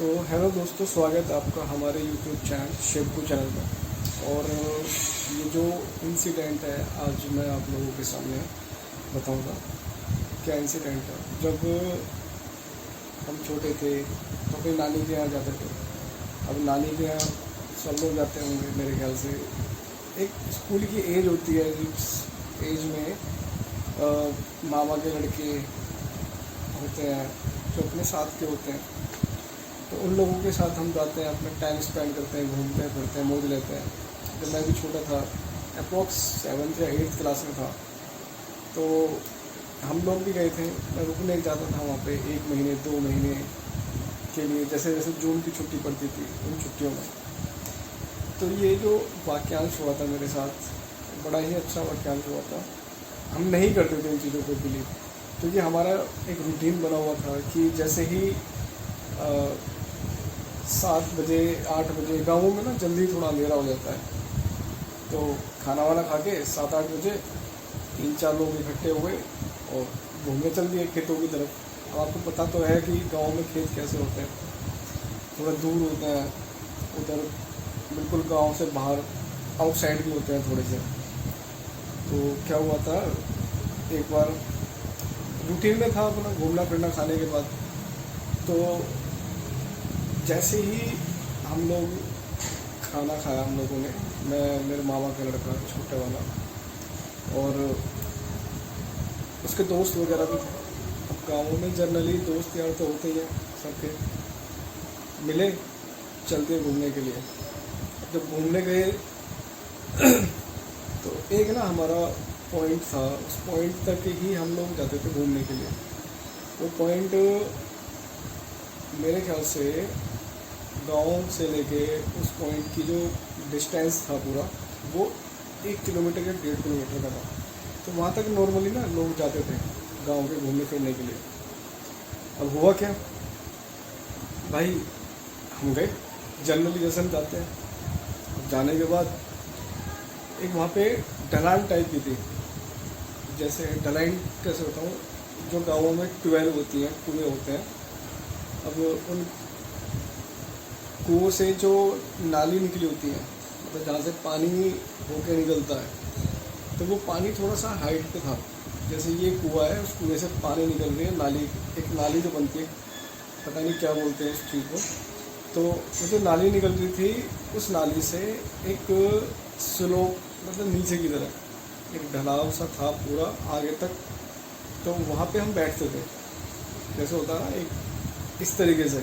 तो हेलो दोस्तों, स्वागत है आपका हमारे यूट्यूब चैनल शिवकू चैनल में। और ये जो इंसिडेंट है आज मैं आप लोगों के सामने बताऊंगा। क्या इंसिडेंट है, जब हम छोटे थे तो अपनी नानी के यहाँ जाते थे। अब नानी के यहाँ सब लोग जाते होंगे मेरे ख्याल से। एक स्कूल की एज होती है, इस एज में मामा के लड़के होते हैं जो अपने साथ के होते हैं, तो उन लोगों के साथ हम जाते हैं, अपना टाइम स्पेंड करते हैं, घूमते हैं फिरते हैं, मौज लेते हैं। जब मैं भी छोटा था, अप्रॉक्स 7th या 8th क्लास में था, तो हम लोग भी गए थे। मैं रुकने जाता था वहाँ पे 1 महीने 2 महीने के लिए, जैसे जैसे जून की छुट्टी पड़ती थी उन छुट्टियों में। तो ये जो वाक्यांश हुआ था मेरे साथ, बड़ा ही अच्छा वाक्यांश हुआ था। हम नहीं करते थे इन चीज़ों को बिलीव, तो ये हमारा एक रूटीन बना हुआ था कि जैसे ही 7 बजे 8 बजे गाँवों में ना जल्दी थोड़ा अंधेरा हो जाता है, तो खाना वाना खा के 7-8 बजे 3-4 लोग इकट्ठे हुए और घूमने चल दिए खेतों की तरफ। अब आपको पता तो है कि गांव में खेत कैसे होते हैं, थोड़ा दूर होते हैं, उधर बिल्कुल गांव से बाहर आउटसाइड भी होते हैं थोड़े से। तो क्या हुआ था, एक बार रूटीन में था अपना घूमना फिरना खाने के बाद, तो जैसे ही हम लोग खाना खाया हम लोगों ने, मैं मेरे मामा का लड़का छोटे वाला और उसके दोस्त वगैरह भी थे। अब गाँवों में जनरली दोस्त यार तो होते ही हैं सबके, मिले चलते घूमने के लिए। जब घूमने गए तो एक ना हमारा पॉइंट था, उस पॉइंट तक ही हम लोग जाते थे घूमने के लिए। वो पॉइंट मेरे ख्याल से गांव से लेके उस पॉइंट की जो डिस्टेंस था पूरा, वो 1 किलोमीटर या 1.5 किलोमीटर का था। तो वहाँ तक नॉर्मली ना लोग जाते थे गांव के घूमने फिरने के लिए। अब हुआ क्या भाई, हम गए जनरली जैसे हम जाते हैं। अब जाने के बाद एक वहाँ पे ढलान टाइप की थी। जैसे ढलान कैसे होता हूँ, जो गाँवों में ट्यूबवेल होती हैं, कुएँ होते हैं। अब उन कुओं से जो नाली निकली होती है, मतलब जहाँ से पानी होके निकलता है, तो वो पानी थोड़ा सा हाइट पे था। जैसे ये कुआं है, उस कुएं से पानी निकल रही है, नाली, एक नाली जो बनती है, पता नहीं क्या बोलते हैं इस चीज़ को। तो वो जो नाली निकल रही थी, उस नाली से एक स्लोप, मतलब नीचे की तरफ एक ढलाव सा था पूरा आगे तक। तो वहाँ पे हम बैठते थे, जैसे होता है ना एक इस तरीके से,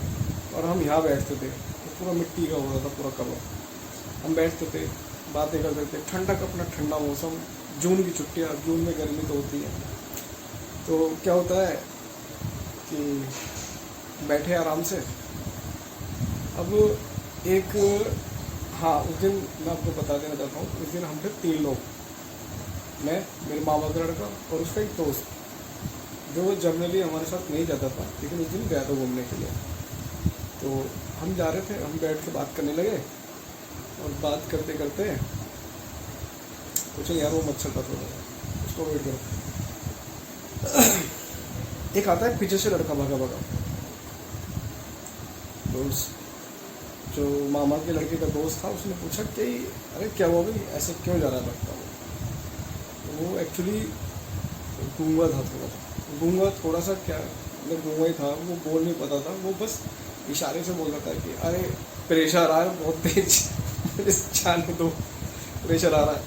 और हम यहाँ बैठते थे। तो पूरा मिट्टी का हो रहा था पूरा कवर। हम बैठते थे, बातें करते थे, ठंडा का अपना ठंडा मौसम, जून की छुट्टियाँ, जून में गर्मी तो होती है। तो क्या होता है कि बैठे आराम से। अब एक, हाँ, उस दिन मैं आपको बता देना चाहता हूँ, उस दिन हम थे 3 लोग, मैं, मेरे मामा का लड़का और उसका एक दोस्त, जो जनरली हमारे साथ नहीं जाता था, लेकिन उस दिन गया था घूमने के लिए। तो हम जा रहे थे, हम बैठ के बात करने लगे, और बात करते करते कुछ यार वो मच्छर का थोड़ा उसको वेट करो। एक आता है पीछे से लड़का भागा भागा, तो जो मामा के लड़के का दोस्त था उसने पूछा कि अरे क्या हुआ भाई, ऐसे क्यों जा रहा लड़का? वो एक्चुअली गूंगा था, थोड़ा सा क्या, मतलब गूंगा ही था, वो बोल नहीं पाता था। वो बस इशारे से बोल रहा था कि अरे प्रेशर आ रहा है बहुत तेज, मुझे जाने दो, प्रेशर आ रहा है।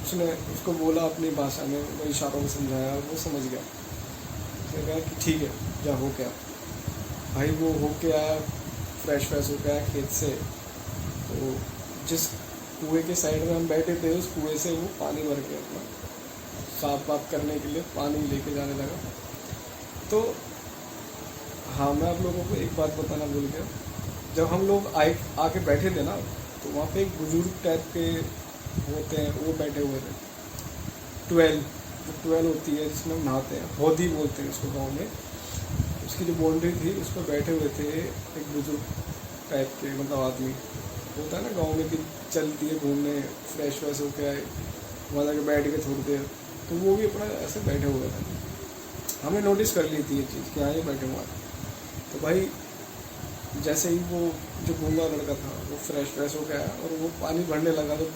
उसने उसको बोला अपनी भाषा में, वो इशारों में समझाया, वो समझ गया। उसने कहा कि ठीक है जा हो क्या। भाई वो हो के आया, फ्रेश हो के आया खेत से। तो जिस कुएं के साइड में हम बैठे थे, उस कुएं से वो पानी भर के अपना साफ वाफ करने के लिए पानी लेके जाने लगा। तो हाँ, मैं आप लोगों को एक बात बताना भूल गया। जब हम लोग आके बैठे थे ना, तो वहाँ पे एक बुजुर्ग टाइप के होते हैं, वो बैठे हुए थे। ट्वेल होती है जिसमें हम नहाते हैं, होदी बोलते हैं उसको गाँव में। उसकी जो बाउंड्री थी उस पर बैठे हुए थे एक बुजुर्ग टाइप के, मतलब आदमी होता है ना गाँव में कि चलती है घूमने, फ्रेश होके आए, वहाँ जाके बैठ के थोड़ी देर। तो वो भी अपना ऐसे बैठे हुए थे। हमने नोटिस कर ली थी ये चीज़ कि यहाँ ये बैठे हुआ है। तो भाई जैसे ही वो जो गूंगा लड़का था वो फ्रेश हो गया और वो पानी भरने लगा तो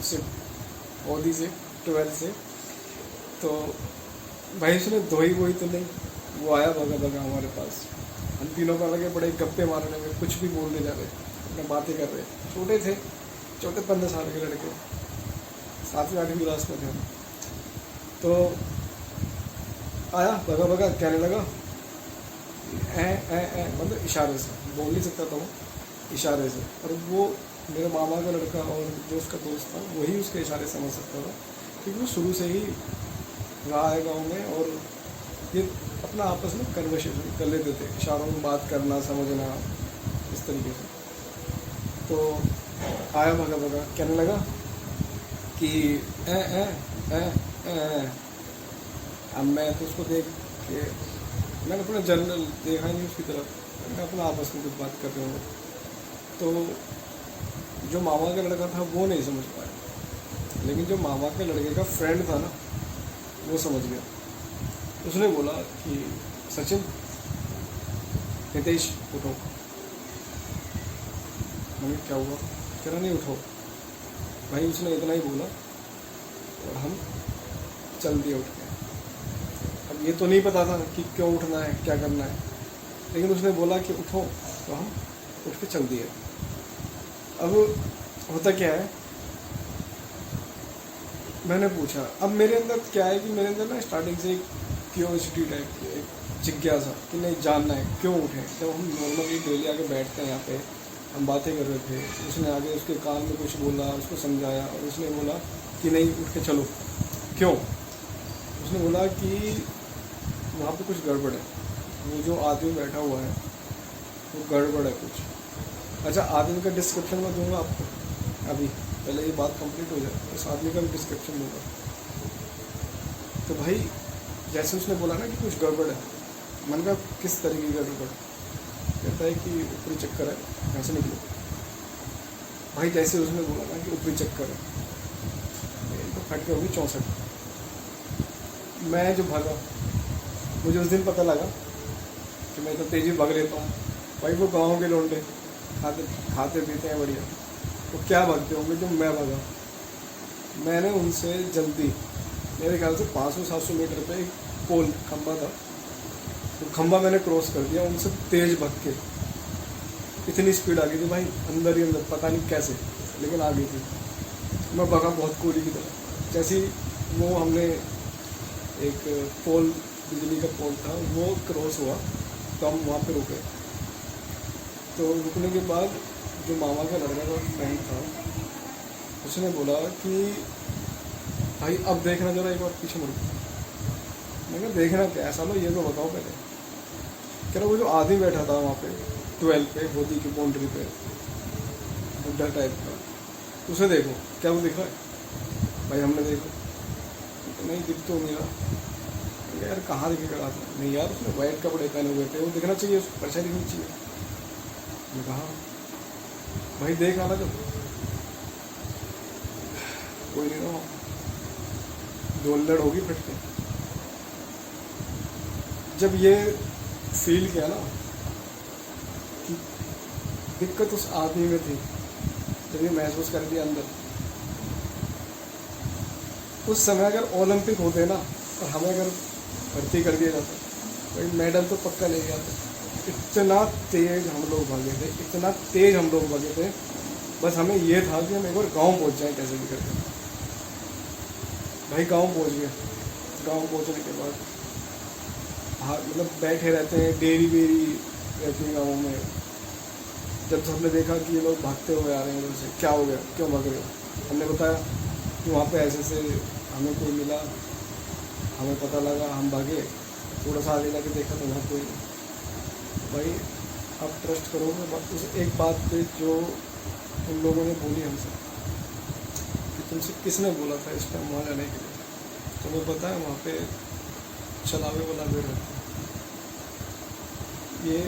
उससे हौदी से ट्वेल्व से, तो भाई उसने धोई वही तो नहीं, वो आया भगा भगा हमारे पास। हम तीनों का लगे बड़े गप्पे मारने में, कुछ भी बोलने जा रहे, अपने बातें कर रहे। छोटे थे, छोटे 15 साल के लड़के, 7वीं 8वीं क्लास में थे हम। तो आया भगा भगा, कहने लगा मतलब इशारे से, बोल नहीं सकता था वो, इशारे से। और वो मेरे मामा का लड़का और जो उसका दोस्त था वही उसके इशारे समझ सकता था, क्योंकि वो शुरू से ही रहा है गाँव में, और ये अपना आपस में कन्वर्सेशन कर लेते थे, इशारों में बात करना, समझना, इस तरीके से। तो आया भगा भगा, कहने लगा कि ए ए ए ए। अब मैं तो उसको देख के, मैंने अपना जनरल देखा नहीं उसकी तरफ, मैं अपना आपस में कुछ बात कर रहे हूँ। तो जो मामा का लड़का था वो नहीं समझ पाया, लेकिन जो मामा के लड़के का फ्रेंड था ना, वो समझ गया। उसने बोला कि सचिन, नितेश उठो। मैंने क्या हुआ? कह रहा नहीं उठो। भाई उसने इतना ही बोला और हम चल दिए उठ के। अब ये तो नहीं पता था कि क्यों उठना है, क्या करना है, लेकिन उसने बोला कि उठो, तो हम उठ के चल दिए। अब होता क्या है, मैंने पूछा, अब मेरे अंदर क्या है कि मेरे अंदर ना स्टार्टिंग से एक क्यूरियोसिटी टाइप की, एक जिज्ञासा कि नहीं जानना है क्यों उठे। जब हम नॉर्मली डेली आके बैठते हैं यहाँ पे, हम बातें कर रहे थे, उसने आगे उसके कान में कुछ बोला, उसको समझाया, और उसने बोला कि नहीं उठ के चलो। क्यों? उसने बोला कि वहाँ पे कुछ गड़बड़ है, वो जो आदमी बैठा हुआ है वो गड़बड़ है कुछ। अच्छा, आदमी का डिस्क्रिप्शन मैं दूंगा आपको अभी, पहले ये बात कंप्लीट हो जाए, उस आदमी का भी डिस्क्रिप्शन दूंगा। तो भाई जैसे उसने बोला ना कि कुछ गड़बड़ है, मन का किस तरीके की गड़बड़? कहता है कि ऊपरी चक्कर है, यहाँ से निकलो। भाई जैसे उसने बोला ना कि ऊपरी चक्कर है, तो फट के होगी 64। मैं जो भागा, मुझे उस दिन पता लगा कि मैं तो तेज़ी भाग लेता हूँ। भाई वो गाँव के लौंडे खाते पीते हैं बढ़िया, वो क्या भागते होंगे जो मैं भागा। मैंने उनसे जल्दी, मेरे ख्याल से 500-700 मीटर पे एक पोल खंबा था, तो खंबा मैंने क्रॉस कर दिया उनसे तेज़ भाग के। इतनी स्पीड आ गई थी भाई, अंदर ही अंदर, पता नहीं कैसे, लेकिन आ गई थी। मैं भागा बहुत कोहली की तरह। जैसे वो हमने एक पोल, बिजली का पोल था, वो क्रॉस हुआ तो हम वहाँ पे रुके। तो रुकने के बाद जो मामा का लड़का का फ्रेंड था, उसने बोला कि भाई अब देखना जरा, एक बार पीछे मुड़। मैंने कहा देखना क्या है सालो, ये तो बताओ पहले। कह रहा वो जो आदमी बैठा था वहाँ पे 12 पे, होदी की बाउंड्री पे, बुड्ढा टाइप का, उसे देखो। क्या वो दिख रहा है? भाई हमने देखो, नहीं दिख तो नहीं रहा। यार कहाँ दिखेगा रात में? नहीं यार, उसने वाइट कपड़े पहने हुए थे, वो दिखना चाहिए, उसको परछाई दिखनी चाहिए। मैंने कहा भाई देख आना, जब कोई नहीं रहा, दोलड़ होगी फिट के। जब ये फील किया ना कि दिक्कत उस आदमी में थी, जब ये महसूस कर दिया अंदर, उस समय अगर ओलंपिक होते ना और हमें अगर भर्ती कर दिया जाता, भाई मेडल तो पक्का ले जाते। इतना तेज हम लोग भागे थे, इतना तेज हम लोग भागे थे, बस हमें ये था कि हम एक बार गाँव पहुँच जाए कैसे भी करके। भाई गाँव पहुँच गए। गाँव पहुँचने के बाद मतलब बैठे रहते हैं, डेरी वेरी रहती है गाँव में। जब हमने देखा कि ये लोग भागते हुए आ रहे हैं उधर से, क्या हो गया, क्यों भाग रहे हो? हमने बताया कि वहाँ पे ऐसे से हमें कोई मिला, हमें पता लगा, हम भागे। थोड़ा सा आगे जाके देखा तो वहाँ कोई। भाई आप ट्रस्ट करोगे उस एक बात पे जो उन लोगों ने बोली हमसे, कि तुमसे किसने बोला था इस टाइम वहाँ जाने के लिए? तो वो पता है वहाँ पे चलावे वाला भी रहता है। ये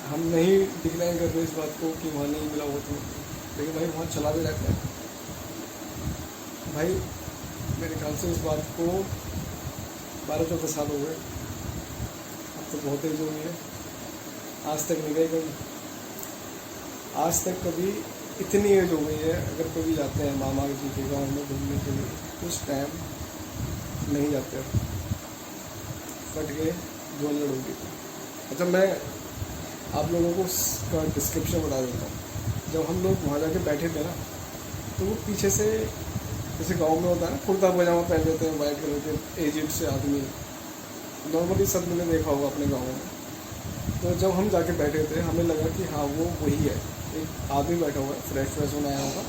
हम नहीं डिक्लाइन कर रहे इस बात को कि वहाँ नहीं मिला वो तो, लेकिन भाई वहाँ चलावे रहते हैं। भाई मेरे ख्याल से इस बात को 12-14 साल हो गए, अब तो बहुत एज हो गई है, आज तक नहीं गए कभी। आज तक कभी इतनी एज हो गई है, अगर कभी जाते हैं मामा जी के गाँव में घूमने के लिए उस टाइम नहीं जाते, कट के ज्वेलर होगी। अच्छा, मैं आप लोगों को उसका डिस्क्रिप्शन बता देता हूँ। जब हम लोग वहाँ जाके बैठे थे ना, तो वो पीछे से जैसे गांव में होता है ना, कुर्ता पजामा पहन लेते हैं वाइट कलर के एजिड से आदमी, नॉर्मली सब मैंने देखा होगा अपने गाँव में। तो जब हम जाके बैठे थे हमें लगा कि हाँ वो वही है, एक आदमी बैठा हुआ है, फ्रेश होने आया होगा,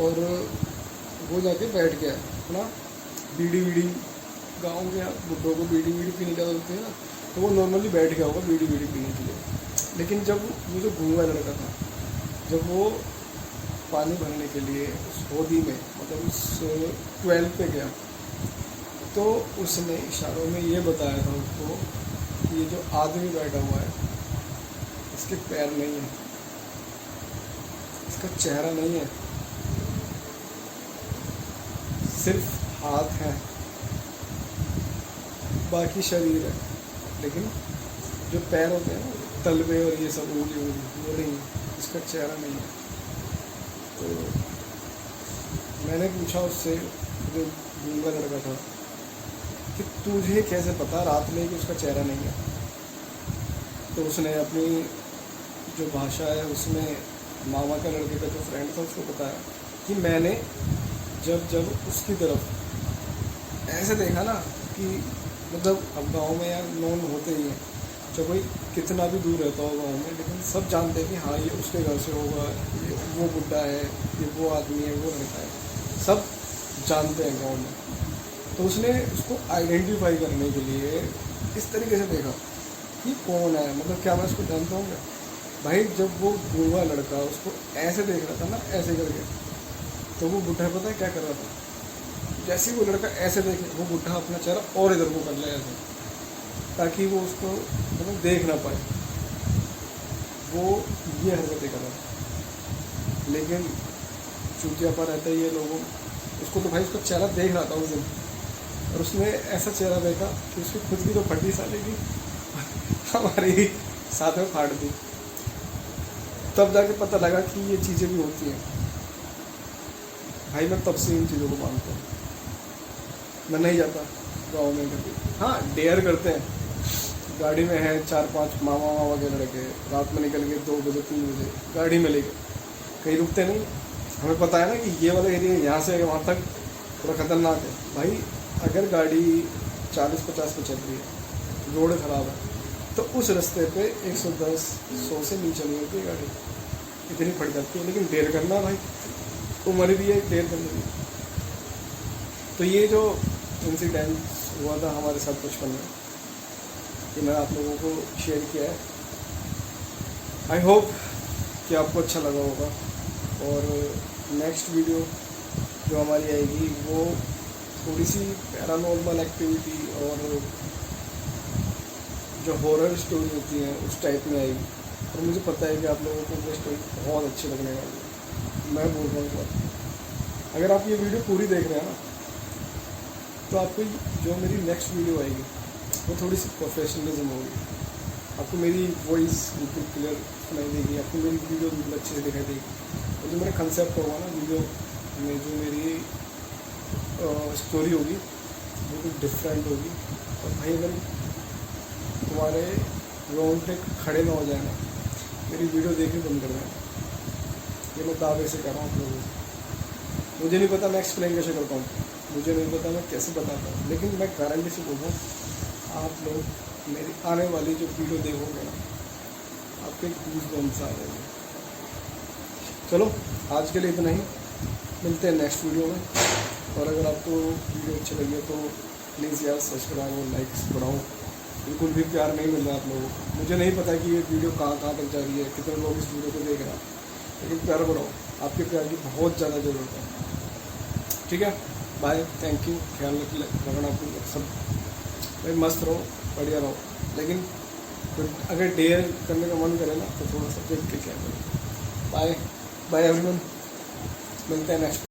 और वो जाके बैठ गया अपना बीड़ी गाँव के बुड्ढों को बीड़ी पीने की आदत होती है ना, तो वो नॉर्मली बैठ गया होगा बीड़ी पीने के लिए। लेकिन जब वो जो गूंगा लड़का था, जब वो पानी भरने के लिए उस होदी में, मतलब उस 12 पे गया, तो उसने इशारों में ये बताया था उसको कि ये जो आदमी बैठा हुआ है इसके पैर नहीं है, इसका चेहरा नहीं है, सिर्फ हाथ है, बाकी शरीर है, लेकिन जो पैर होते हैं ना, तलवे और ये सब उंगली वो नहीं है, इसका चेहरा नहीं है। तो मैंने पूछा उससे, जो गूंगा लड़का था, कि तुझे कैसे पता रात में कि उसका चेहरा नहीं है? तो उसने अपनी जो भाषा है उसमें मामा का लड़के का जो फ्रेंड था उसको बताया कि मैंने जब उसकी तरफ ऐसे देखा ना, कि मतलब अब गांव में यार नॉन होते ही हैं, जब कोई कितना भी दूर रहता हो गांव में, लेकिन सब जानते हैं कि हाँ ये उसके घर से होगा, ये वो बुड्ढा है, ये वो आदमी है, वो लड़का है, सब जानते हैं गांव में। तो उसने उसको आइडेंटिफाई करने के लिए इस तरीके से देखा कि कौन है, मतलब क्या मैं उसको जानता हूँ क्या? भाई जब वो गूंगा लड़का उसको ऐसे देख रहा था ना, ऐसे करके, तो वो बुड्ढा पता है क्या कर रहा था? जैसे ही वो लड़का ऐसे देखे, वो बुड्ढा अपना चेहरा और इधर को कर ले ऐसे, ताकि वो उसको मतलब देख ना पाए। वो ये हरकतें कर रहा था। लेकिन चूतियापा रहता ही है लोगों, उसको तो भाई उसका चेहरा देख रहा था उस दिन, और उसने ऐसा चेहरा देखा कि उसकी खुद की तो फटी साले की हमारी साथ में फाड़ दी। तब जाके पता लगा कि ये चीज़ें भी होती हैं। भाई मैं तब से इन चीज़ों को मानता हूँ। मैं नहीं जाता गाँव में कभी, हाँ डेयर करते हैं, गाड़ी में है 4-5 मामा के लड़के, रात में निकल के 2 बजे 3 बजे गाड़ी में लेके, कहीं रुकते नहीं। हमें पता है ना कि ये वाला एरिया यहाँ से वहाँ तक थोड़ा ख़तरनाक है। भाई अगर गाड़ी 40-50 पे चल रही है, रोड ख़राब है, तो उस रास्ते पे 110-100 से नीचे नहीं होती गाड़ी, इतनी फट जाती है। लेकिन देर करना भाई, उम्र भी है देर करने की। तो ये जो इंसिडेंट हुआ था हमारे साथ बचपन में, कि मैं आप लोगों को शेयर किया है। आई होप कि आपको अच्छा लगा होगा। और नेक्स्ट वीडियो जो हमारी आएगी वो थोड़ी सी पैरानॉर्मल एक्टिविटी और जो हॉरर स्टोरी होती है उस टाइप में आएगी। और मुझे पता है कि आप लोगों को वो स्टोरी बहुत अच्छी लगने वाली है। मैं बोल रहा हूँ सर, अगर आप ये वीडियो पूरी देख रहे हैं ना, तो आपको जो मेरी नेक्स्ट वीडियो आएगी वो थोड़ी सी प्रोफेशनलिज्म होगी। आपको मेरी वॉइस बिल्कुल क्लियर सुनाई देगी, आपको मेरी वीडियो बिल्कुल अच्छे से दिखाई देगी। और जो मेरा कंसेप्ट होगा ना वीडियो में, जो मेरी स्टोरी होगी बिल्कुल डिफरेंट होगी। और भाई अगर तुम्हारे रोंगटे खड़े ना हो जाए ना, मेरी वीडियो देखने बंद कर देना। ये मैं दावे से कर रहा हूँ आप लोगों को। मुझे नहीं पता मैं एक्सप्लेन कैसे करता हूँ, मुझे नहीं पता मैं कैसे बताता हूँ, लेकिन मैं गारंटी से बोल रहा हूँ, आप लोग मेरी आने वाली जो वीडियो देखोगे ना, आपके गूज़बम्स आ जाएंगे। चलो आज के लिए इतना ही, मिलते हैं नेक्स्ट वीडियो में। और अगर आपको वीडियो अच्छी लगी है तो प्लीज़ यार सब्सक्राइब और लाइक्स बढ़ाओ। बिल्कुल भी प्यार नहीं मिल रहा आप लोगों को। मुझे नहीं पता कि ये वीडियो कहाँ तक जा रही है, कितने लोग इस वीडियो को देख रहे हैं, लेकिन प्यार बढ़ाओ। आपके प्यार की बहुत ज़्यादा ज़रूरत है। ठीक है, बाय, थैंक यू। ख्याल रखना अपनी सब, भाई मस्त रहो, बढ़िया रहो। लेकिन अगर डेयर करने का मन करे ना तो थोड़ा सा देख के क्या करो। बाय बाय एवरीवन, मिलते हैं नेक्स्ट।